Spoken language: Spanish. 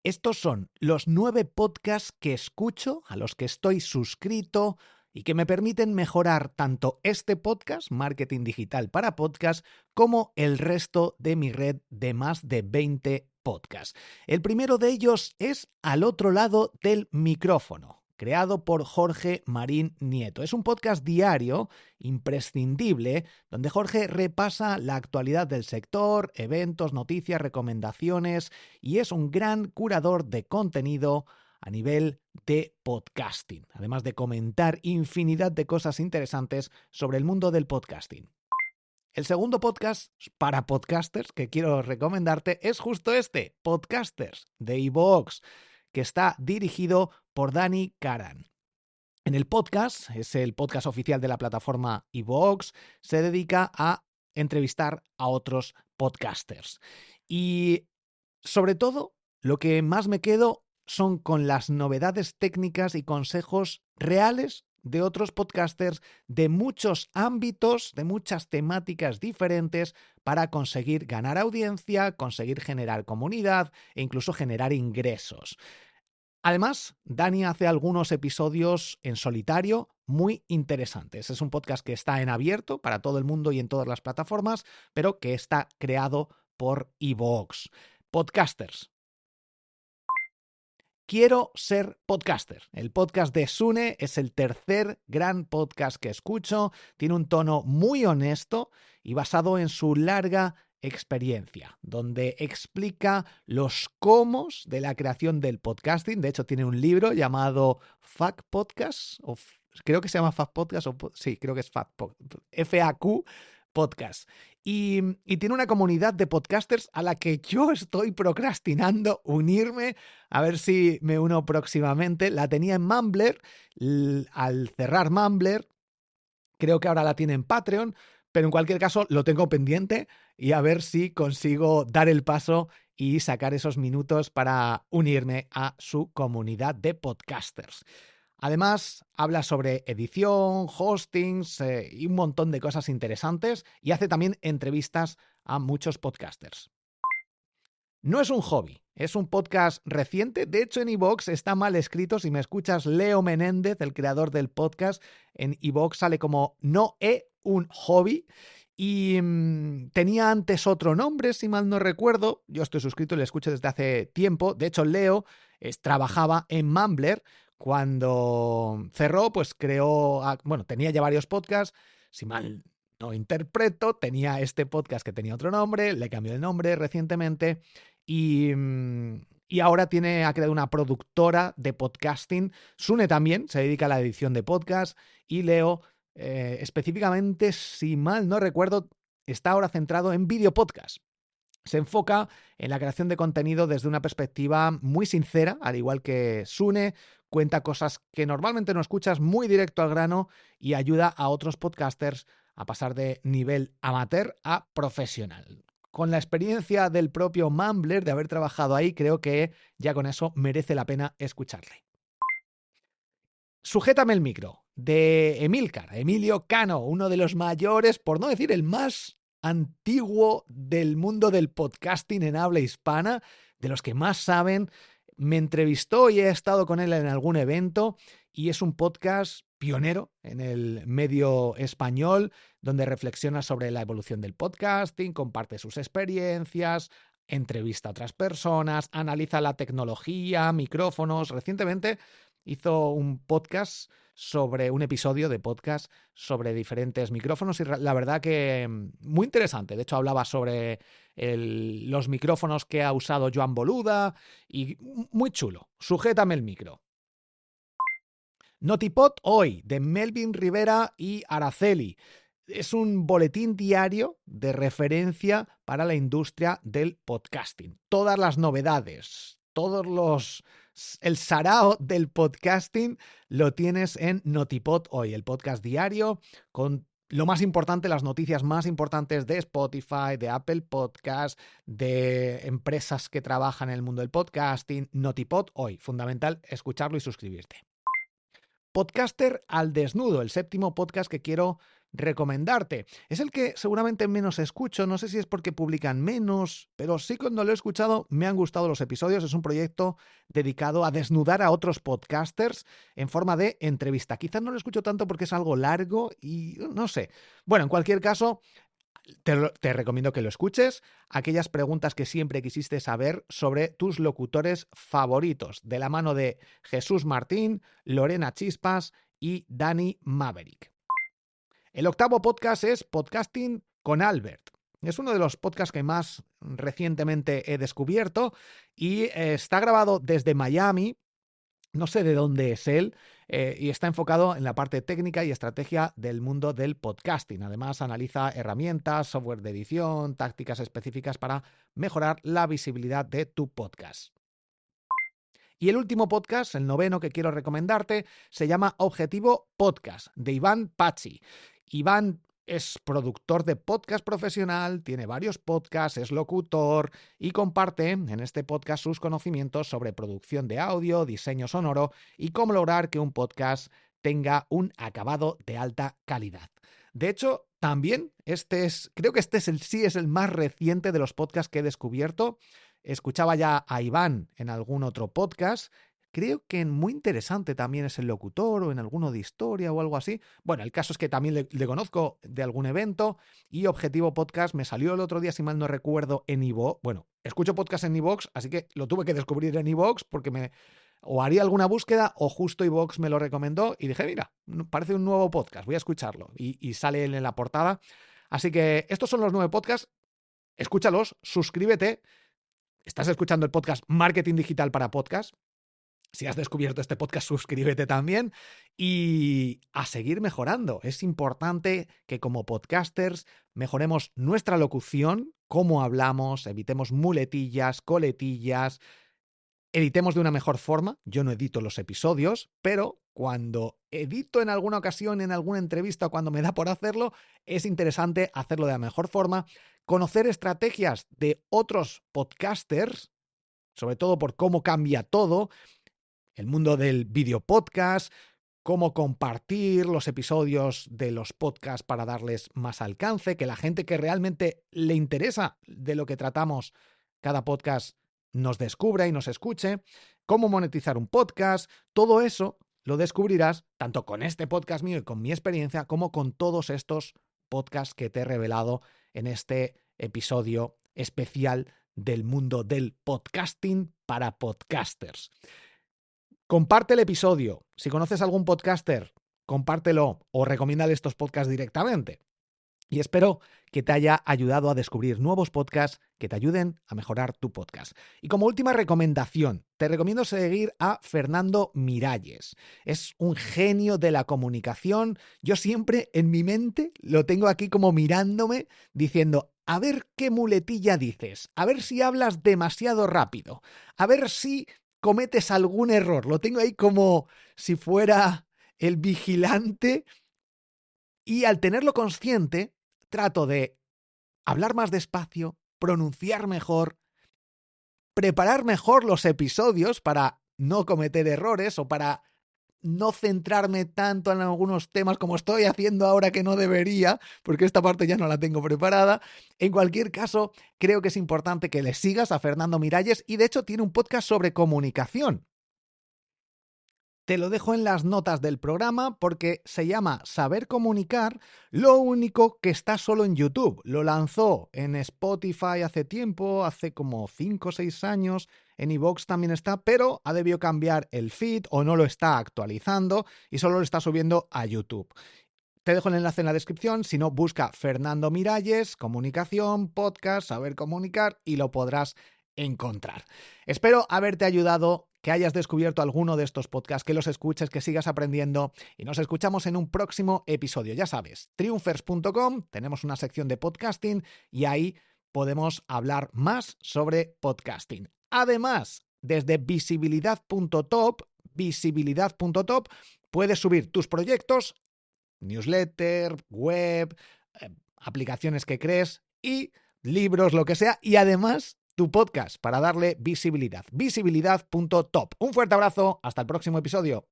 Estos son los 9 podcasts que escucho, a los que estoy suscrito y que me permiten mejorar tanto este podcast, Marketing Digital para Podcast, como el resto de mi red de más de 20 podcasts. El primero de ellos es Al otro lado del micrófono, creado por Jorge Marín Nieto. Es un podcast diario, imprescindible, donde Jorge repasa la actualidad del sector, eventos, noticias, recomendaciones y es un gran curador de contenido a nivel de podcasting, además de comentar infinidad de cosas interesantes sobre el mundo del podcasting. El segundo podcast para podcasters que quiero recomendarte es justo este, Podcasters, de iVoox, que está dirigido por Dani Karan. En el podcast, es el podcast oficial de la plataforma iVoox, se dedica a entrevistar a otros podcasters. Y sobre todo, lo que más me quedo son con las novedades técnicas y consejos reales de otros podcasters de muchos ámbitos, de muchas temáticas diferentes para conseguir ganar audiencia, conseguir generar comunidad e incluso generar ingresos. Además, Dani hace algunos episodios en solitario muy interesantes. Es un podcast que está en abierto para todo el mundo y en todas las plataformas, pero que está creado por iVoox. Podcasters. Quiero ser podcaster. El podcast de Sune es el tercer gran podcast que escucho. Tiene un tono muy honesto y basado en su larga experiencia, donde explica los cómo de la creación del podcasting. De hecho, tiene un libro llamado FAQ Podcast, creo que se llama FAQ Podcast, sí, creo que es FAQ Podcast. Y tiene una comunidad de podcasters a la que yo estoy procrastinando unirme, a ver si me uno próximamente. La tenía en Mumbler, al cerrar Mumbler, creo que ahora la tiene en Patreon, pero en cualquier caso lo tengo pendiente y a ver si consigo dar el paso y sacar esos minutos para unirme a su comunidad de podcasters. Además, habla sobre edición, hostings y un montón de cosas interesantes y hace también entrevistas a muchos podcasters. No es un hobby, es un podcast reciente. De hecho, en iVoox está mal escrito. Si me escuchas, Leo Menéndez, el creador del podcast, en iVoox sale como no es un hobby. Y tenía antes otro nombre, si mal no recuerdo. Yo estoy suscrito y lo escucho desde hace tiempo. De hecho, Leo trabajaba en Mumbler. Cuando cerró, pues creó, tenía ya varios podcasts. Si mal no interpreto, tenía este podcast que tenía otro nombre, le cambió el nombre recientemente y ahora ha creado una productora de podcasting. Sune también se dedica a la edición de podcast y Leo, específicamente, si mal no recuerdo, está ahora centrado en videopodcast. Se enfoca en la creación de contenido desde una perspectiva muy sincera, al igual que Sune, cuenta cosas que normalmente no escuchas, muy directo al grano y ayuda a otros podcasters a pasar de nivel amateur a profesional. Con la experiencia del propio Mumbler, de haber trabajado ahí, creo que ya con eso merece la pena escucharle. Sujétame el micro, de Emilcar, Emilio Cano, uno de los mayores, por no decir el más antiguo del mundo del podcasting en habla hispana, de los que más saben. Me entrevistó y he estado con él en algún evento y es un podcast pionero en el medio español, donde reflexiona sobre la evolución del podcasting, comparte sus experiencias, entrevista a otras personas, analiza la tecnología, micrófonos. Recientemente hizo un podcast un episodio de podcast sobre diferentes micrófonos y la verdad que muy interesante. De hecho, hablaba sobre los micrófonos que ha usado Joan Boluda y muy chulo. Sujétame el micro. Notipod hoy, de Melvin Rivera y Araceli. Es un boletín diario de referencia para la industria del podcasting. Todas las novedades, el sarao del podcasting lo tienes en Notipod hoy, el podcast diario con lo más importante, las noticias más importantes de Spotify, de Apple Podcast, de empresas que trabajan en el mundo del podcasting. Notipod hoy, fundamental escucharlo y suscribirte. Podcaster al desnudo, el séptimo podcast que quiero recomendarte. Es el que seguramente menos escucho, no sé si es porque publican menos, pero sí cuando lo he escuchado me han gustado los episodios. Es un proyecto dedicado a desnudar a otros podcasters en forma de entrevista. Quizás no lo escucho tanto porque es algo largo y no sé. Bueno, en cualquier caso, te recomiendo que lo escuches. Aquellas preguntas que siempre quisiste saber sobre tus locutores favoritos, de la mano de Jesús Martín, Lorena Chispas y Dani Maverick. El octavo podcast es Podcasting con Albert. Es uno de los podcasts que más recientemente he descubierto y está grabado desde Miami. No sé de dónde es él, y está enfocado en la parte técnica y estrategia del mundo del podcasting. Además, analiza herramientas, software de edición, tácticas específicas para mejorar la visibilidad de tu podcast. Y el último podcast, el noveno que quiero recomendarte, se llama Objetivo Podcast, de Iván Pachi. Iván es productor de podcast profesional, tiene varios podcasts, es locutor y comparte en este podcast sus conocimientos sobre producción de audio, diseño sonoro y cómo lograr que un podcast tenga un acabado de alta calidad. De hecho, también creo que sí es el más reciente de los podcasts que he descubierto. Escuchaba ya a Iván en algún otro podcast. Creo que en Muy Interesante también es el locutor o en alguno de historia o algo así. Bueno, el caso es que también le conozco de algún evento y Objetivo Podcast me salió el otro día, si mal no recuerdo, en iVoox. Bueno, escucho podcast en iVoox, así que lo tuve que descubrir en iVoox porque o haría alguna búsqueda o justo iVoox me lo recomendó y dije, mira, parece un nuevo podcast, voy a escucharlo. Y sale él en la portada. Así que estos son los 9 podcasts. Escúchalos, suscríbete. ¿Estás escuchando el podcast Marketing Digital para Podcast? Si has descubierto este podcast, suscríbete también y a seguir mejorando. Es importante que como podcasters mejoremos nuestra locución, cómo hablamos, evitemos muletillas, coletillas, editemos de una mejor forma. Yo no edito los episodios, pero cuando edito en alguna ocasión, en alguna entrevista o cuando me da por hacerlo, es interesante hacerlo de la mejor forma, conocer estrategias de otros podcasters, sobre todo por cómo cambia todo, el mundo del video podcast, cómo compartir los episodios de los podcasts para darles más alcance, que la gente que realmente le interesa de lo que tratamos cada podcast nos descubra y nos escuche, cómo monetizar un podcast, todo eso lo descubrirás tanto con este podcast mío y con mi experiencia como con todos estos podcasts que te he revelado en este episodio especial del mundo del podcasting para podcasters. Comparte el episodio. Si conoces a algún podcaster, compártelo o recomiéndale estos podcasts directamente. Y espero que te haya ayudado a descubrir nuevos podcasts que te ayuden a mejorar tu podcast. Y como última recomendación, te recomiendo seguir a Fernando Miralles. Es un genio de la comunicación. Yo siempre en mi mente lo tengo aquí como mirándome, diciendo, a ver qué muletilla dices, a ver si hablas demasiado rápido, a ver si cometes algún error. Lo tengo ahí como si fuera el vigilante y al tenerlo consciente, trato de hablar más despacio, pronunciar mejor, preparar mejor los episodios para no cometer errores o para no centrarme tanto en algunos temas como estoy haciendo ahora que no debería, porque esta parte ya no la tengo preparada. En cualquier caso, creo que es importante que le sigas a Fernando Miralles y de hecho tiene un podcast sobre comunicación. Te lo dejo en las notas del programa porque se llama Saber Comunicar, lo único que está solo en YouTube. Lo lanzó en Spotify hace tiempo, hace como 5 o 6 años, en iVoox también está, pero ha debido cambiar el feed o no lo está actualizando y solo lo está subiendo a YouTube. Te dejo el enlace en la descripción, si no, busca Fernando Miralles, comunicación, podcast, saber comunicar y lo podrás encontrar. Espero haberte ayudado, que hayas descubierto alguno de estos podcasts, que los escuches, que sigas aprendiendo y nos escuchamos en un próximo episodio. Ya sabes, triunfers.com, tenemos una sección de podcasting y ahí podemos hablar más sobre podcasting. Además, desde visibilidad.top, puedes subir tus proyectos, newsletter, web, aplicaciones que crees y libros, lo que sea, y además tu podcast para darle visibilidad. Visibilidad.top. Un fuerte abrazo, hasta el próximo episodio.